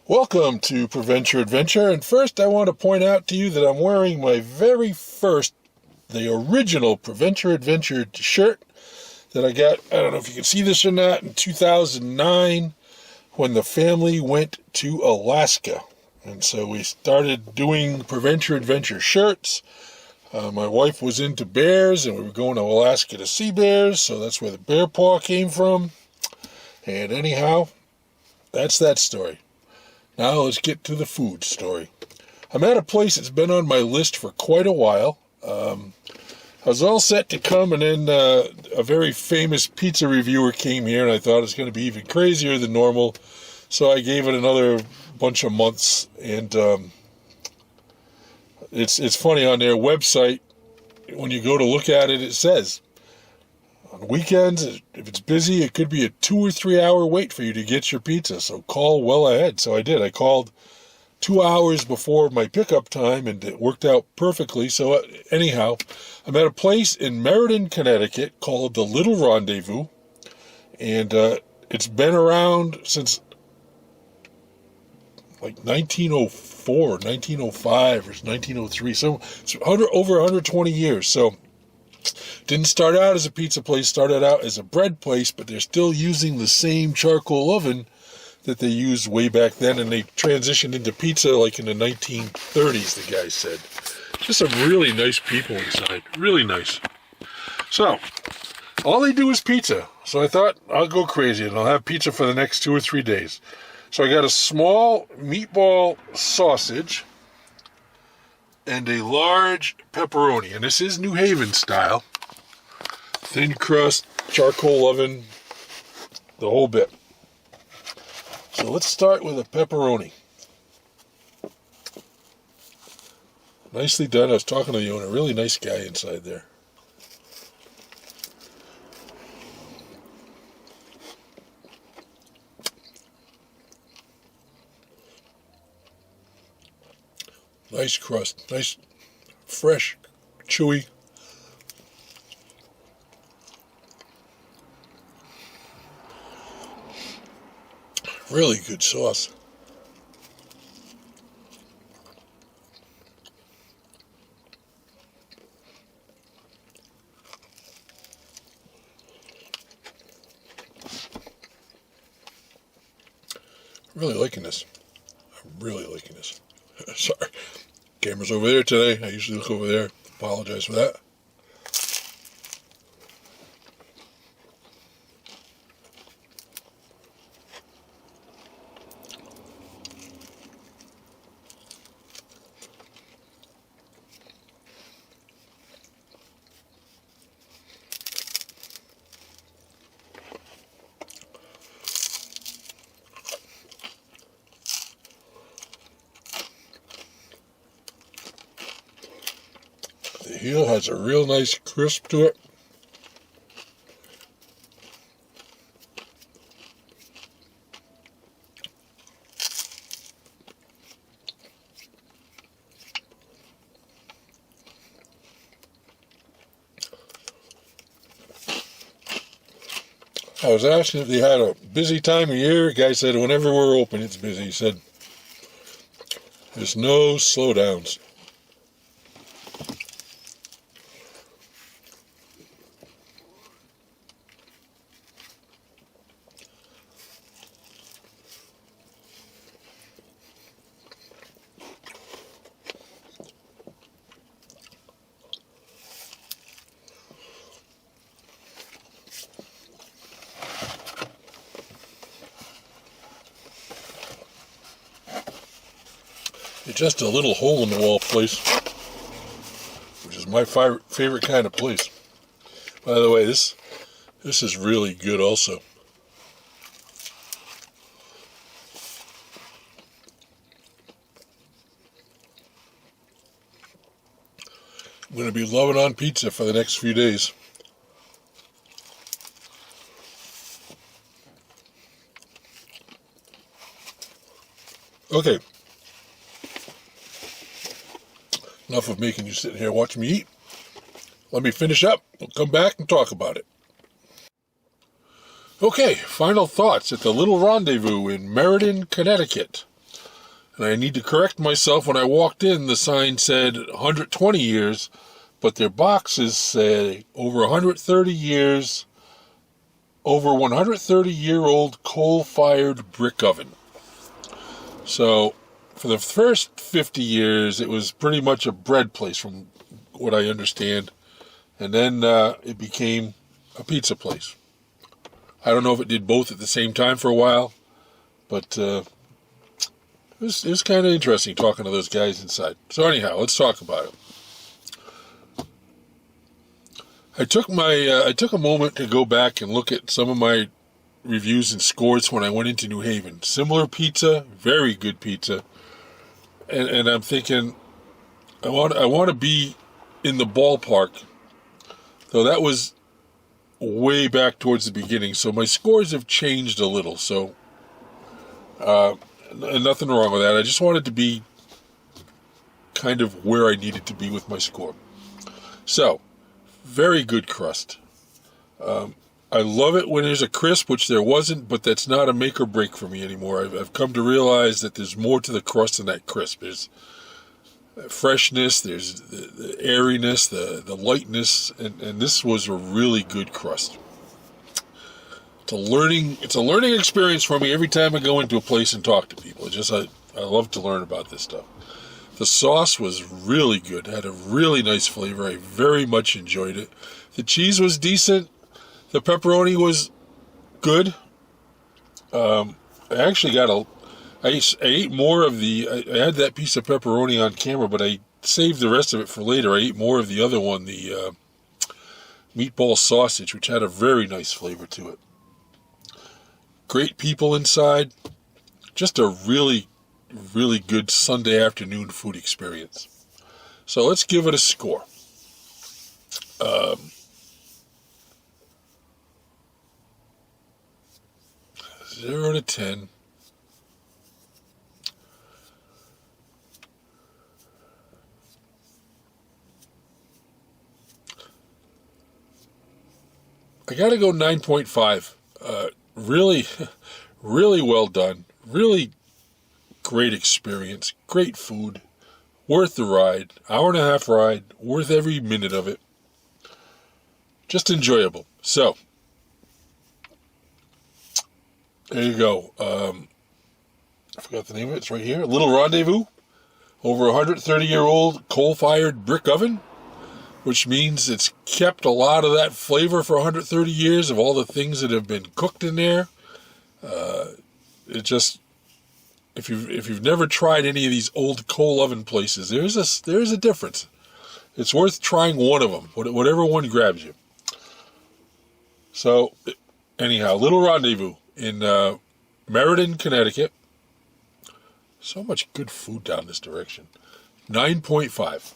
Welcome to Prevent Your Adventure, and first I want to point out to you that I'm wearing my very first, the original Prevent Your Adventure shirt that I got, I don't know if you can see this or not, in 2009 when the family went to Alaska. And so we started doing Prevent Your Adventure shirts. My wife was into bears, and we were going to Alaska to see bears, so that's where the bear paw came from. And anyhow, that's that story. Now let's get to the food story. I'm at a place that's been on my list for quite a while. I was all set to come, and then a very famous pizza reviewer came here, and I thought it was going to be even crazier than normal. So I gave it another bunch of months, and it's funny, on their website, when you go to look at it, it says, on weekends, if it's busy, it could be a 2 or 3 hour wait for you to get your pizza. So call well ahead. So I did. I called 2 hours before my pickup time, and it worked out perfectly. So anyhow, I'm at a place in Meriden, Connecticut called the Little Rendezvous. And it's been around since like 1904, 1905, or 1903. So it's over 120 years. So didn't start out as a pizza place, started out as a bread place, but they're still using the same charcoal oven that they used way back then, and they transitioned into pizza like in the 1930s, the guy said. Just some really nice people inside, really nice. So, all they do is pizza. So I thought, I'll go crazy, and I'll have pizza for the next 2 or 3 days. So I got a small meatball sausage and a large pepperoni, and this is New Haven style. Thin crust, charcoal oven, the whole bit. So let's start with a pepperoni. Nicely done. I was talking to the owner, really nice guy inside there. Nice crust, nice, fresh, chewy. Really good sauce. Really liking this. I'm really liking this. Sorry. Camera's over there today. I usually look over there. Apologize for that. The heel has a real nice crisp to it. I was asking if they had a busy time of year. The guy said whenever we're open, it's busy. He said there's no slowdowns. It's just a little hole-in-the-wall place, which is my favorite kind of place. By the way, this is really good also. I'm going to be loving on pizza for the next few days. Okay. Enough of making you sit here watching me eat. Let me finish up. We'll come back and talk about it. Okay, final thoughts at the Little Rendezvous in Meriden, Connecticut. And I need to correct myself. When I walked in, the sign said 120 years, but their boxes say over 130 years, over 130-year-old coal-fired brick oven. So for the first 50 years, it was pretty much a bread place from what I understand. And then it became a pizza place. I don't know if it did both at the same time for a while, but it was kind of interesting talking to those guys inside. So anyhow, let's talk about it. I took a moment to go back and look at some of my reviews and scores when I went into New Haven. Similar pizza, very good pizza, and I'm thinking I want to be in the ballpark. Though that was way back towards the beginning, so my scores have changed a little. So nothing wrong with that. I just wanted to be kind of where I needed to be with my score. So, very good crust. I love it when there's a crisp, which there wasn't, but that's not a make or break for me anymore. I've come to realize that there's more to the crust than that crisp. There's freshness, there's the airiness, the lightness, and this was a really good crust. It's a learning experience for me every time I go into a place and talk to people. I love to learn about this stuff. The sauce was really good, had a really nice flavor. I very much enjoyed it. The cheese was decent. The pepperoni was good. I actually I ate more of I had that piece of pepperoni on camera, but I saved the rest of it for later. I ate more of the other one, the meatball sausage, which had a very nice flavor to it. Great people inside. Just a really, really good Sunday afternoon food experience. So let's give it a score. 0 to 10. I got to go 9.5. Really, really well done. Really great experience. Great food. Worth the ride. Hour-and-a-half ride. Worth every minute of it. Just enjoyable. So, there you go. I forgot the name of it. It's right here. Little Rendezvous. Over 130-year-old coal-fired brick oven, which means it's kept a lot of that flavor for 130 years of all the things that have been cooked in there. If you've never tried any of these old coal oven places, there's a difference. It's worth trying one of them, whatever one grabs you. So, anyhow, Little Rendezvous in Meriden, Connecticut. So much good food down this direction. 9.5.